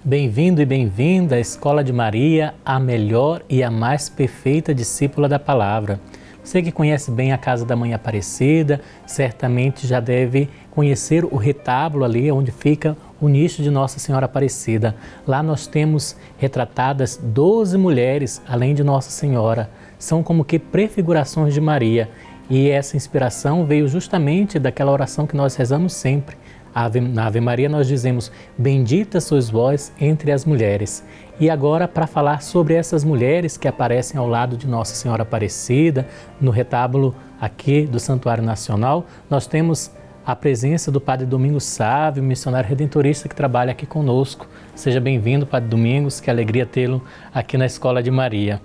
Bem-vindo e bem-vinda à Escola de Maria, a melhor e a mais perfeita discípula da Palavra. Você que conhece bem a Casa da Mãe Aparecida, certamente já deve conhecer o retábulo ali onde fica o nicho de Nossa Senhora Aparecida. Lá nós temos retratadas 12 mulheres, além de Nossa Senhora. São como que prefigurações de Maria. E essa inspiração veio justamente daquela oração que nós rezamos sempre. Na Ave Maria nós dizemos, bendita sois vós entre as mulheres. E agora, para falar sobre essas mulheres que aparecem ao lado de Nossa Senhora Aparecida, no retábulo aqui do Santuário Nacional, nós temos a presença do Padre Domingos Sávio, missionário redentorista que trabalha aqui conosco. Seja bem-vindo, Padre Domingos, que alegria tê-lo aqui na Escola de Maria.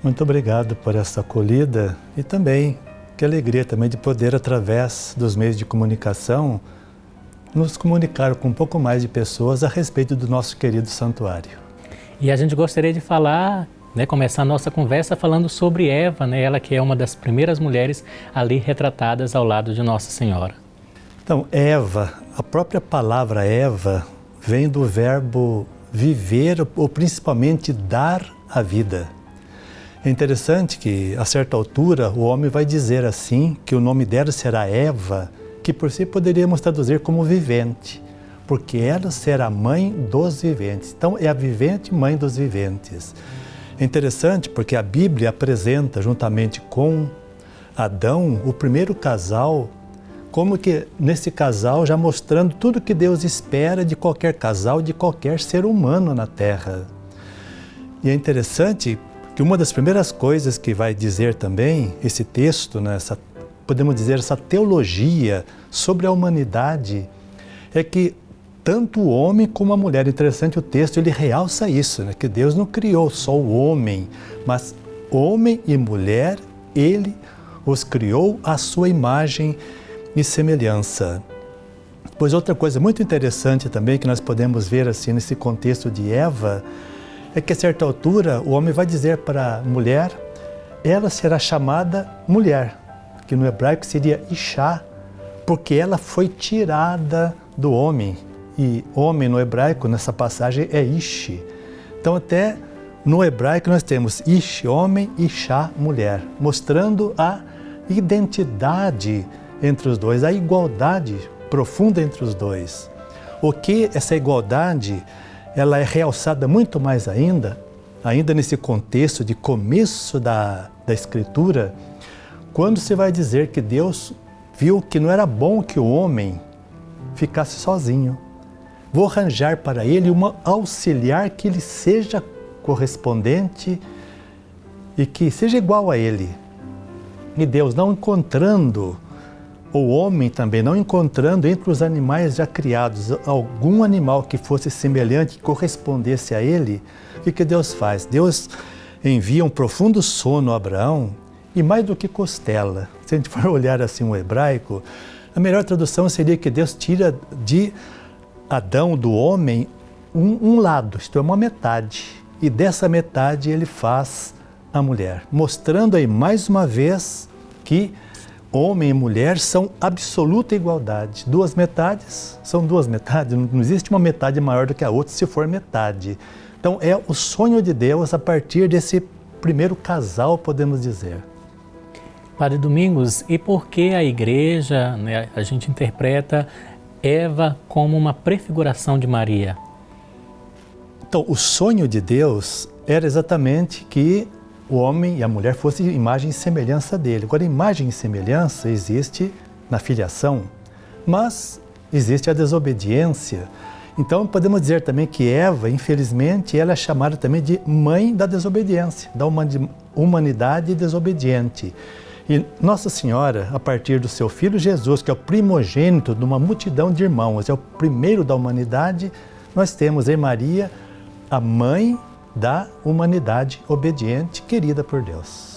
Muito obrigado por essa acolhida e também que alegria também de poder, através dos meios de comunicação, nos comunicar com um pouco mais de pessoas a respeito do nosso querido santuário. E a gente gostaria de falar, começar a nossa conversa falando sobre Eva, ela que é uma das primeiras mulheres ali retratadas ao lado de Nossa Senhora. Então, Eva, a própria palavra Eva vem do verbo viver ou principalmente dar a vida. É interessante que, a certa altura, o homem vai dizer assim, que o nome dela será Eva, que por si poderíamos traduzir como vivente, porque ela será mãe dos viventes. Então, é a vivente mãe dos viventes. É interessante porque a Bíblia apresenta, juntamente com Adão, o primeiro casal, como que nesse casal já mostrando tudo que Deus espera de qualquer casal, de qualquer ser humano na Terra. E é interessante que uma das primeiras coisas que vai dizer também esse texto, podemos dizer, essa teologia sobre a humanidade, é que tanto o homem como a mulher, interessante o texto, ele realça isso, que Deus não criou só o homem, mas homem e mulher, ele os criou à sua imagem e semelhança. Pois outra coisa muito interessante também que nós podemos ver assim nesse contexto de Eva, é que a certa altura o homem vai dizer para a mulher, ela será chamada mulher, que no hebraico seria Ishá, porque ela foi tirada do homem. E homem no hebraico, nessa passagem, é Ishi. Então até no hebraico nós temos Ishi, homem, Ishá, mulher, mostrando a identidade entre os dois, a igualdade profunda entre os dois. O que essa igualdade, ela é realçada muito mais ainda nesse contexto de começo da Escritura, quando se vai dizer que Deus viu que não era bom que o homem ficasse sozinho. Vou arranjar para ele uma auxiliar que lhe seja correspondente e que seja igual a ele. E Deus, não encontrando, o homem também não encontrando entre os animais já criados algum animal que fosse semelhante, que correspondesse a ele, o que Deus faz? Deus envia um profundo sono a Abraão e mais do que costela. Se a gente for olhar assim o hebraico, a melhor tradução seria que Deus tira de Adão, do homem, um lado, isto é, uma metade. E dessa metade ele faz a mulher, mostrando aí mais uma vez que homem e mulher são absoluta igualdade. Duas metades são duas metades, não existe uma metade maior do que a outra se for metade. Então é o sonho de Deus a partir desse primeiro casal, podemos dizer. Padre Domingos, e por que a Igreja, a gente interpreta Eva como uma prefiguração de Maria? Então, o sonho de Deus era exatamente que o homem e a mulher fossem imagem e semelhança dele. Agora, imagem e semelhança existe na filiação, mas existe a desobediência. Então, podemos dizer também que Eva, infelizmente, ela é chamada também de mãe da desobediência, da humanidade desobediente. E Nossa Senhora, a partir do seu Filho Jesus, que é o primogênito de uma multidão de irmãos, é o primeiro da humanidade, nós temos em Maria a mãe da humanidade obediente, querida por Deus.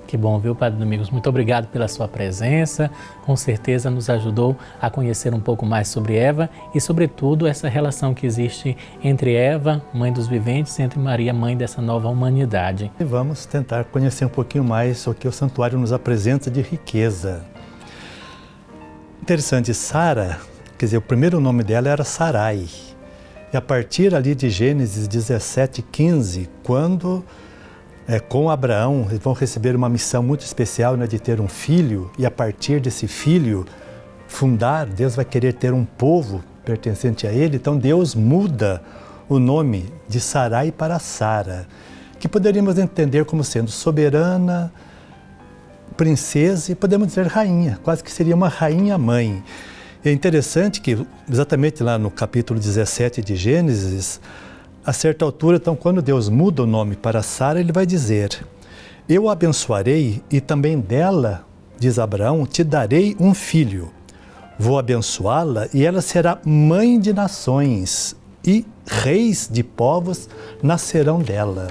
Que bom, viu, Padre Domingos? Muito obrigado pela sua presença. Com certeza nos ajudou a conhecer um pouco mais sobre Eva e, sobretudo, essa relação que existe entre Eva, mãe dos viventes, e entre Maria, mãe dessa nova humanidade. E vamos tentar conhecer um pouquinho mais o que o santuário nos apresenta de riqueza. Interessante, Sara, quer dizer, o primeiro nome dela era Sarai. E a partir ali de Gênesis 17:15, quando com Abraão eles vão receber uma missão muito especial, né, de ter um filho, e a partir desse filho Deus vai querer ter um povo pertencente a ele, então Deus muda o nome de Sarai para Sara, que poderíamos entender como sendo soberana, princesa e podemos dizer rainha, quase que seria uma rainha-mãe. É interessante que exatamente lá no capítulo 17 de Gênesis, a certa altura, então, quando Deus muda o nome para Sara, ele vai dizer: eu a abençoarei e também dela, diz Abraão, te darei um filho. Vou abençoá-la e ela será mãe de nações e reis de povos nascerão dela.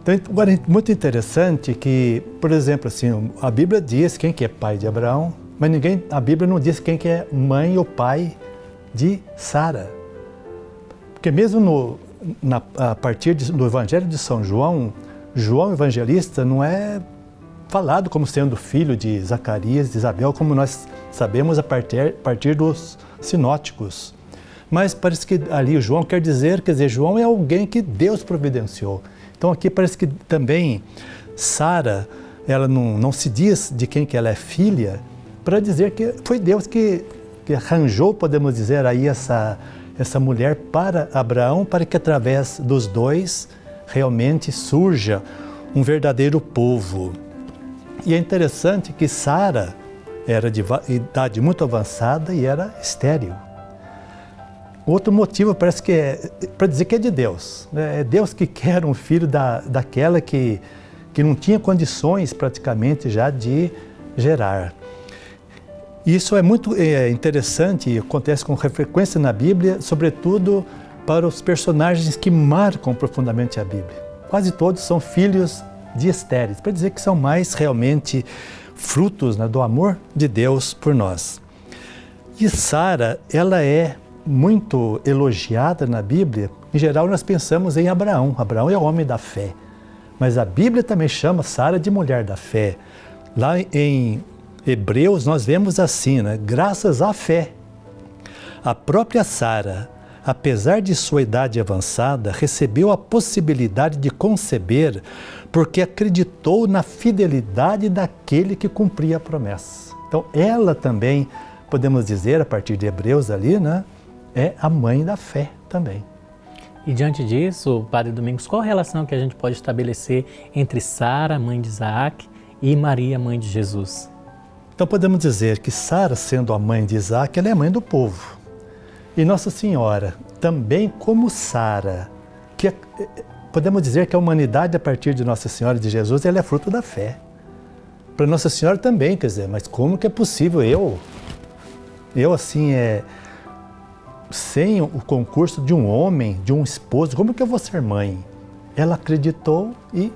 Então, agora, é muito interessante que, por exemplo, assim, a Bíblia diz quem que é pai de Abraão, mas a Bíblia não diz quem que é mãe ou pai de Sara. Porque mesmo a partir do Evangelho de São João, João Evangelista não é falado como sendo filho de Zacarias, de Isabel, como nós sabemos a partir dos sinóticos. Mas parece que ali o João quer dizer, João é alguém que Deus providenciou. Então aqui parece que também Sara, ela não se diz de quem que ela é filha, para dizer que foi Deus que arranjou, podemos dizer, aí essa mulher para Abraão, para que através dos dois realmente surja um verdadeiro povo. E é interessante que Sara era de idade muito avançada e era estéril. Outro motivo parece que é para dizer que é de Deus. É Deus que quer um filho daquela que não tinha condições praticamente já de gerar. Isso é muito interessante e acontece com frequência na Bíblia, sobretudo para os personagens que marcam profundamente a Bíblia. Quase todos são filhos de estéreis, para dizer que são mais realmente frutos, né, do amor de Deus por nós. E Sara, ela é muito elogiada na Bíblia. Em geral, nós pensamos em Abraão. Abraão é o homem da fé. Mas a Bíblia também chama Sara de mulher da fé. Lá em Hebreus, nós vemos assim, né? Graças à fé. A própria Sara, apesar de sua idade avançada, recebeu a possibilidade de conceber porque acreditou na fidelidade daquele que cumpria a promessa. Então, ela também, podemos dizer, a partir de Hebreus ali, né? É a mãe da fé também. E diante disso, Padre Domingos, qual a relação que a gente pode estabelecer entre Sara, mãe de Isaac, e Maria, mãe de Jesus? Então podemos dizer que Sara, sendo a mãe de Isaac, ela é a mãe do povo. E Nossa Senhora, também como Sara, que podemos dizer que a humanidade, a partir de Nossa Senhora de Jesus, ela é fruto da fé. Para Nossa Senhora também, quer dizer, mas como que é possível eu assim, sem o concurso de um homem, de um esposo, como que eu vou ser mãe? Ela acreditou e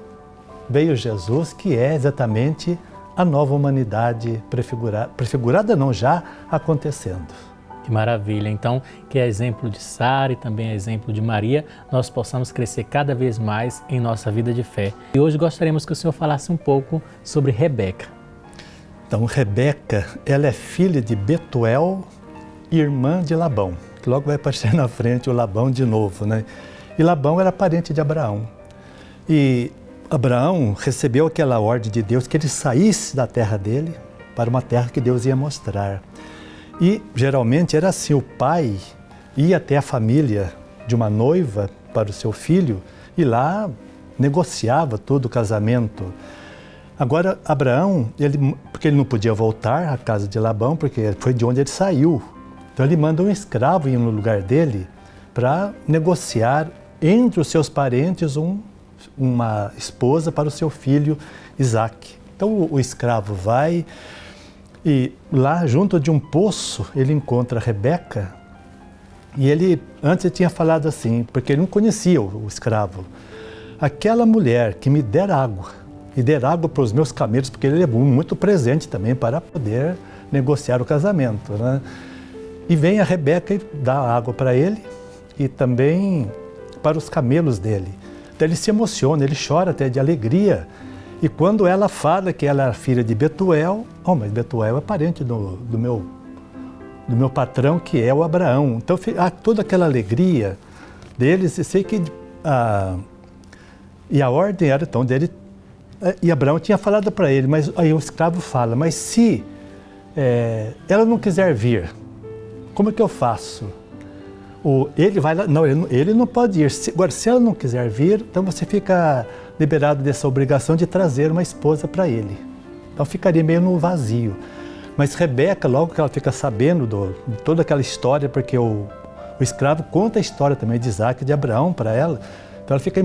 veio Jesus, que é exatamente a nova humanidade prefigurada não, já acontecendo. Que maravilha! Então, que é exemplo de Sara e também é exemplo de Maria, nós possamos crescer cada vez mais em nossa vida de fé. E hoje gostaríamos que o senhor falasse um pouco sobre Rebeca. Então, Rebeca, ela é filha de Betuel, irmã de Labão, que logo vai aparecer na frente o Labão de novo, né? E Labão era parente de Abraão. E Abraão recebeu aquela ordem de Deus que ele saísse da terra dele para uma terra que Deus ia mostrar. E geralmente era assim, o pai ia até a família de uma noiva para o seu filho e lá negociava todo o casamento. Agora Abraão, porque ele não podia voltar à casa de Labão, porque foi de onde ele saiu. Então ele manda um escravo ir no lugar dele para negociar entre os seus parentes uma esposa para o seu filho Isaac. Então o escravo vai e lá junto de um poço ele encontra Rebeca e ele antes tinha falado assim, porque ele não conhecia o escravo. Aquela mulher que me der água e der água para os meus camelos, porque ele é muito presente também para poder negociar o casamento, né? E vem a Rebeca e dá água para ele e também para os camelos dele. Então ele se emociona, ele chora até de alegria. E quando ela fala que ela era filha de Betuel, mas Betuel é parente do meu do meu patrão, que é o Abraão. Então, toda aquela alegria deles, eu sei que... e a ordem era, então, dele... E Abraão tinha falado para ele, mas aí o escravo fala, mas se ela não quiser vir, como é que eu faço? Ele vai lá, não, ele não pode ir. Agora, se ela não quiser vir, então você fica liberado dessa obrigação de trazer uma esposa para ele. Então ficaria meio no vazio. Mas Rebeca, logo que ela fica sabendo de toda aquela história, porque o escravo conta a história também de Isaac e de Abraão para ela, então ela fica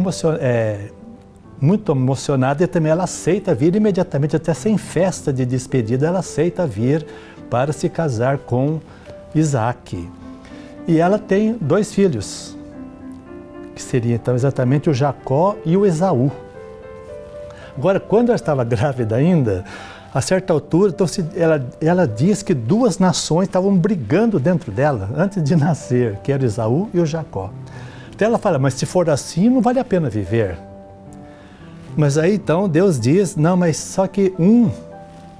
muito emocionada e também ela aceita vir imediatamente, até sem festa de despedida, ela aceita vir para se casar com Isaac. E ela tem 2 filhos, que seriam então exatamente o Jacó e o Esaú. Agora, quando ela estava grávida ainda, a certa altura, então, ela diz que 2 nações estavam brigando dentro dela, antes de nascer, que era o Esaú e o Jacó. Então ela fala, mas se for assim, não vale a pena viver. Mas aí então Deus diz, não, mas só que um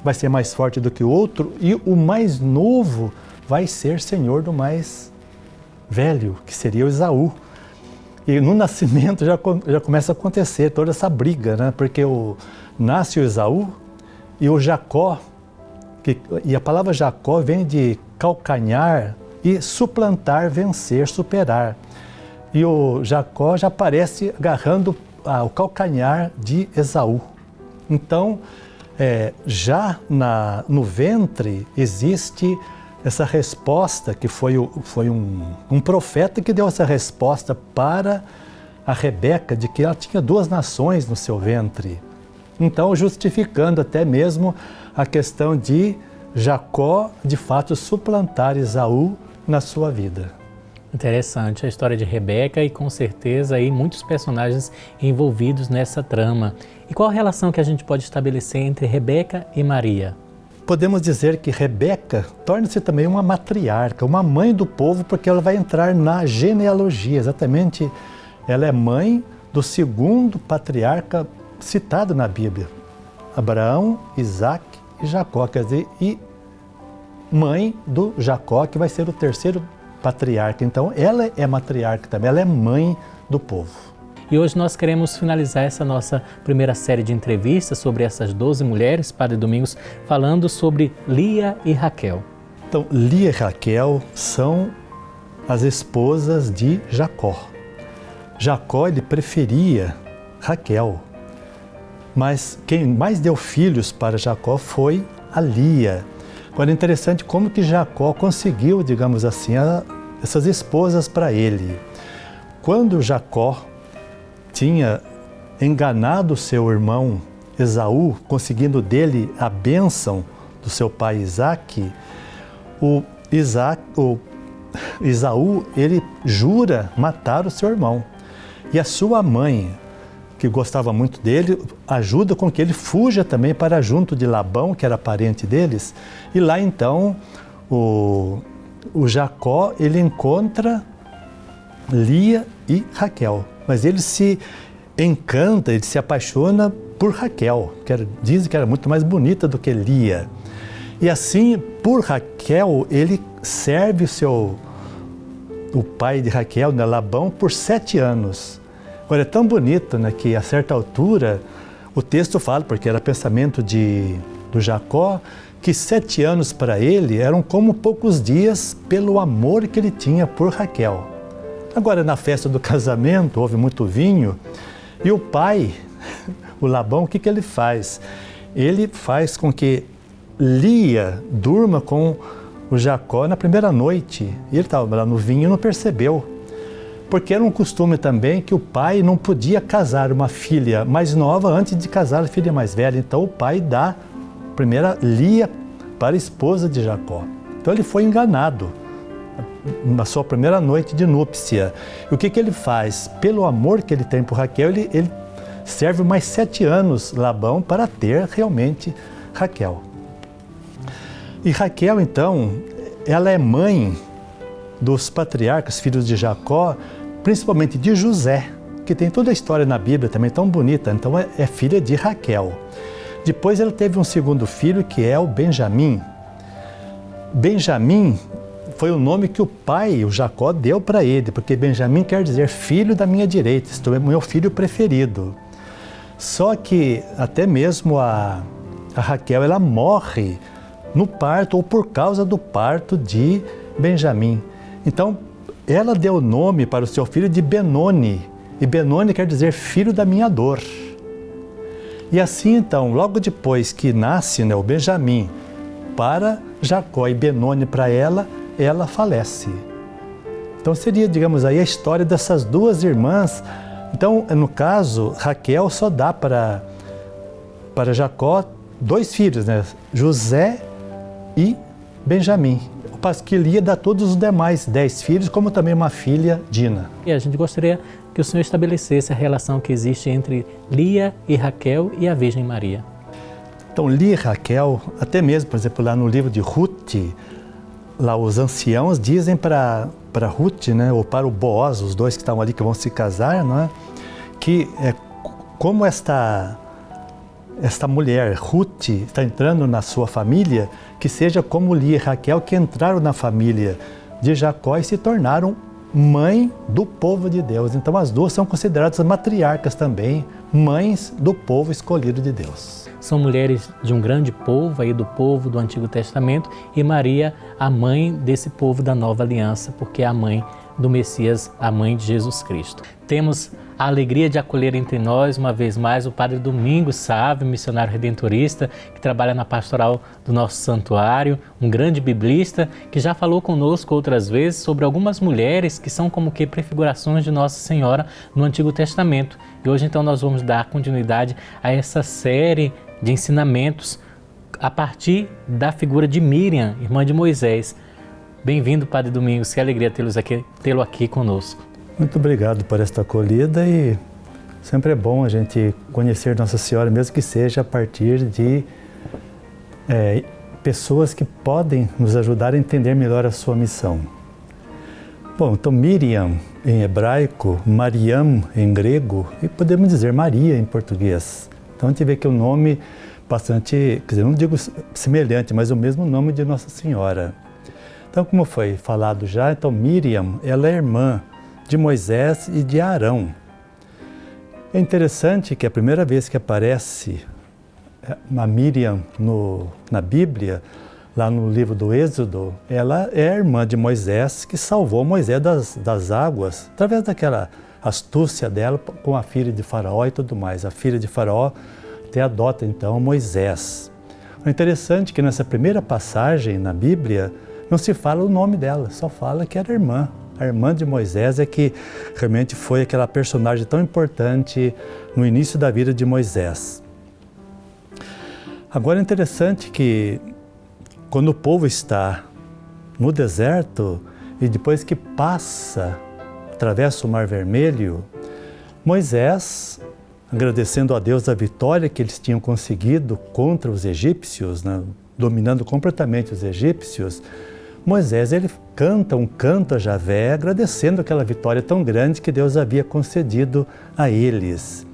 vai ser mais forte do que o outro e o mais novo vai ser senhor do mais velho, que seria o Esaú. E no nascimento já começa a acontecer toda essa briga, né? Porque nasce o Esaú e o Jacó, e a palavra Jacó vem de calcanhar e suplantar, vencer, superar. E o Jacó já aparece agarrando o calcanhar de Esaú. Então, já no ventre existe essa resposta, que foi um profeta que deu essa resposta para a Rebeca, de que ela tinha 2 nações no seu ventre. Então, justificando até mesmo a questão de Jacó, de fato, suplantar Esaú na sua vida. Interessante a história de Rebeca e com certeza aí muitos personagens envolvidos nessa trama. E qual a relação que a gente pode estabelecer entre Rebeca e Maria? Podemos dizer que Rebeca torna-se também uma matriarca, uma mãe do povo, porque ela vai entrar na genealogia. Exatamente, ela é mãe do 2º patriarca citado na Bíblia. Abraão, Isaac e Jacó, quer dizer, e mãe do Jacó, que vai ser o 3º patriarca. Então, ela é matriarca também, ela é mãe do povo. E hoje nós queremos finalizar essa nossa primeira série de entrevistas sobre essas 12 mulheres, Padre Domingos, falando sobre Lia e Raquel. Então, Lia e Raquel são as esposas de Jacó. Jacó, ele preferia Raquel, mas quem mais deu filhos para Jacó foi a Lia. Agora é interessante como que Jacó conseguiu, digamos assim, essas esposas para ele. Quando Jacó tinha enganado seu irmão Esaú, conseguindo dele a bênção do seu pai Isaac, Esaú, ele jura matar o seu irmão. E a sua mãe, que gostava muito dele, ajuda com que ele fuja também para junto de Labão, que era parente deles. E lá então, o Jacó, ele encontra Lia e Raquel. Mas ele se encanta, ele se apaixona por Raquel, dizem que era muito mais bonita do que Lia. E assim, por Raquel, ele serve o pai de Raquel, né, Labão, por 7 anos. Agora, é tão bonito, né, que a certa altura, o texto fala, porque era pensamento do Jacó, que 7 anos para ele eram como poucos dias pelo amor que ele tinha por Raquel. Agora, na festa do casamento, houve muito vinho, e o pai, o Labão, o que ele faz? Ele faz com que Lia durma com o Jacó na primeira noite. E ele estava lá no vinho e não percebeu. Porque era um costume também que o pai não podia casar uma filha mais nova antes de casar a filha mais velha. Então o pai dá a primeira Lia para a esposa de Jacó. Então ele foi enganado na sua primeira noite de núpcia. E o que ele faz? Pelo amor que ele tem por Raquel, ele serve mais 7 anos Labão para ter realmente Raquel. E Raquel, então, ela é mãe dos patriarcas, filhos de Jacó, principalmente de José, que tem toda a história na Bíblia também tão bonita. Então é filha de Raquel. Depois ela teve um segundo filho, que é o Benjamim. Benjamim foi o nome que o pai, o Jacó, deu para ele, porque Benjamim quer dizer filho da minha direita, isto é, meu filho preferido. Só que até mesmo a Raquel, ela morre no parto ou por causa do parto de Benjamim. Então, ela deu o nome para o seu filho de Benoni, e Benoni quer dizer filho da minha dor. E assim, então, logo depois que nasce, né, o Benjamim para Jacó e Benoni para ela, ela falece. Então seria, digamos aí, a história dessas duas irmãs. Então, no caso, Raquel só dá para Jacó 2 filhos, né? José e Benjamim. O que Lia dá todos os demais 10 filhos, como também uma filha, Dina. E a gente gostaria que o senhor estabelecesse a relação que existe entre Lia e Raquel e a Virgem Maria. Então, Lia e Raquel, até mesmo, por exemplo, lá no livro de Ruth, lá os anciãos dizem para Ruth, né, ou para o Boaz, os dois que estavam ali que vão se casar, não é? Que como esta mulher, Ruth, está entrando na sua família, que seja como Lia e Raquel, que entraram na família de Jacó e se tornaram mãe do povo de Deus. Então as duas são consideradas matriarcas também, mães do povo escolhido de Deus. São mulheres de um grande povo, aí do povo do Antigo Testamento, e Maria, a mãe desse povo da Nova Aliança, porque é a mãe do Messias, a mãe de Jesus Cristo. Temos a alegria de acolher entre nós, uma vez mais, o Padre Domingos Sávio, missionário redentorista, que trabalha na pastoral do nosso santuário, um grande biblista, que já falou conosco outras vezes sobre algumas mulheres que são como que prefigurações de Nossa Senhora no Antigo Testamento. E hoje, então, nós vamos dar continuidade a essa série de ensinamentos a partir da figura de Miriam, irmã de Moisés. Bem-vindo, Padre Domingos, que alegria tê-lo aqui conosco. Muito obrigado por esta acolhida, e sempre é bom a gente conhecer Nossa Senhora, mesmo que seja a partir de pessoas que podem nos ajudar a entender melhor a sua missão. Bom, então Miriam em hebraico, Mariam em grego, e podemos dizer Maria em português. Então a gente vê que o nome bastante, quer dizer, não digo semelhante, mas o mesmo nome de Nossa Senhora. Então, como foi falado já, então Miriam, ela é irmã de Moisés e de Arão. É interessante que a primeira vez que aparece a Miriam na Bíblia, lá no livro do Êxodo, ela é a irmã de Moisés, que salvou Moisés das águas, através daquela astúcia dela com a filha de Faraó e tudo mais. A filha de Faraó até adota então Moisés. O interessante é que nessa primeira passagem na Bíblia não se fala o nome dela, só fala que era irmã. A irmã de Moisés é que realmente foi aquela personagem tão importante no início da vida de Moisés. Agora é interessante que quando o povo está no deserto e depois que atravessa o Mar Vermelho, Moisés, agradecendo a Deus a vitória que eles tinham conseguido contra os egípcios, né, dominando completamente os egípcios, Moisés ele canta um canto a Javé, agradecendo aquela vitória tão grande que Deus havia concedido a eles.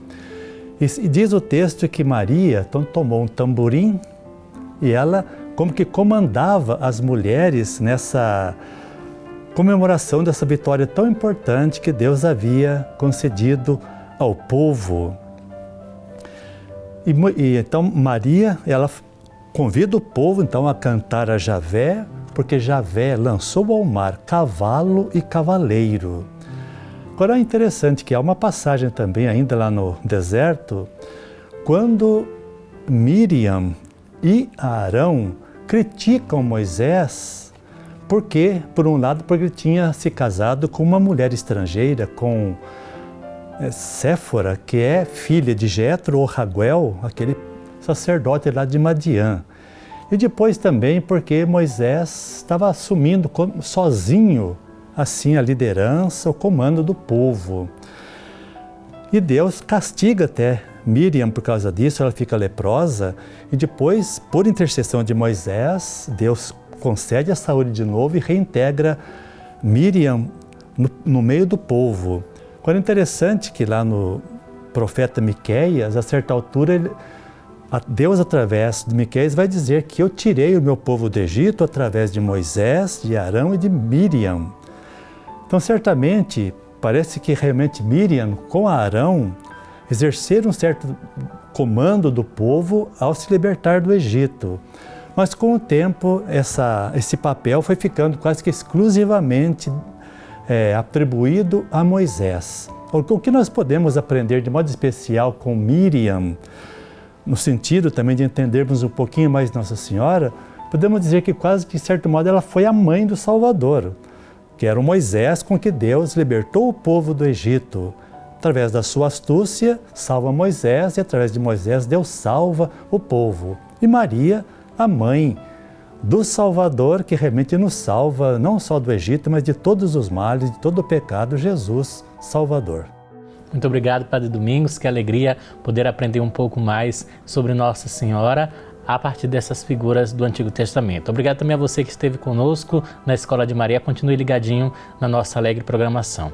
E diz o texto que Maria então, tomou um tamborim e ela como que comandava as mulheres nessa comemoração dessa vitória tão importante que Deus havia concedido ao povo. E então Maria, ela convida o povo então a cantar a Javé, porque Javé lançou ao mar cavalo e cavaleiro. Agora é interessante que há uma passagem também ainda lá no deserto, quando Miriam e Arão criticam Moisés, porque, por um lado, porque ele tinha se casado com uma mulher estrangeira, com Séfora, que é filha de Jetro ou Raguel, aquele sacerdote lá de Madiã. E depois também porque Moisés estava assumindo sozinho assim a liderança, o comando do povo. E Deus castiga até Miriam por causa disso, ela fica leprosa e depois, por intercessão de Moisés, Deus concede a saúde de novo e reintegra Miriam no meio do povo. Agora é interessante que lá no profeta Miqueias, a certa altura, Deus, através de Miqueias, vai dizer que eu tirei o meu povo do Egito através de Moisés, de Arão e de Miriam. Então, certamente, parece que realmente Miriam com Arão exerceram um certo comando do povo ao se libertar do Egito. Mas com o tempo, esse papel foi ficando quase que exclusivamente atribuído a Moisés. O que nós podemos aprender de modo especial com Miriam, no sentido também de entendermos um pouquinho mais Nossa Senhora, podemos dizer que quase que, de certo modo, ela foi a mãe do Salvador, que era o Moisés com que Deus libertou o povo do Egito. Através da sua astúcia, salva Moisés, e através de Moisés, Deus salva o povo. E Maria, a mãe do Salvador, que realmente nos salva não só do Egito, mas de todos os males, de todo o pecado, Jesus Salvador. Muito obrigado, Padre Domingos, que alegria poder aprender um pouco mais sobre Nossa Senhora a partir dessas figuras do Antigo Testamento. Obrigado também a você que esteve conosco na Escola de Maria. Continue ligadinho na nossa alegre programação.